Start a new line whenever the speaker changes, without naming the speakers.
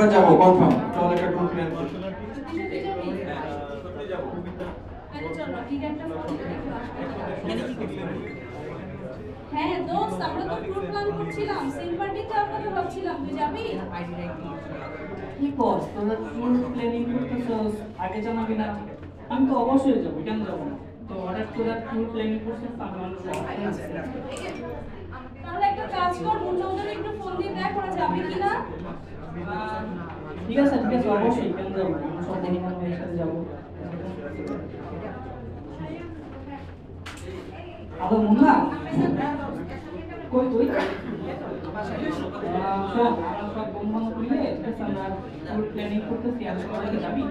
আমরা যাবো কনফার্ম, চল একটা ট্যুর প্ল্যান করি।
হ্যাঁ দোস্ত, আমরা তো ট্যুর প্ল্যান করছিলাম, সিলভার ডিক যাওয়ার কথা ভাবছিলাম, তুই যাবি?
কি কর তোরা ট্যুর প্ল্যানিং করতেছস, আগে জানাবি না? আমি তো অবশ্যই যাবো, কেন যাবো না? তো হঠাৎ তোরা ট্যুর প্ল্যানিং করছিস, আমি মানুষ
তাহলে একটা কাজ কর, মুন্নাদের একটু ফোন দিয়ে দেখ ওরা যাবে কিনা।
ঠিক আছে ঠিক আছে, অবশ্যই, কেন যাবো, সব বন্ধু বান্ধবের সাথে যাবো। হ্যালো মুন্না, কই তুই? শোন, আমরা সব বন্ধু বান্ধব মিলে ঠিক আছে, আমরা ট্যুর প্ল্যানিং করতেছি, আর সবাই যাবি?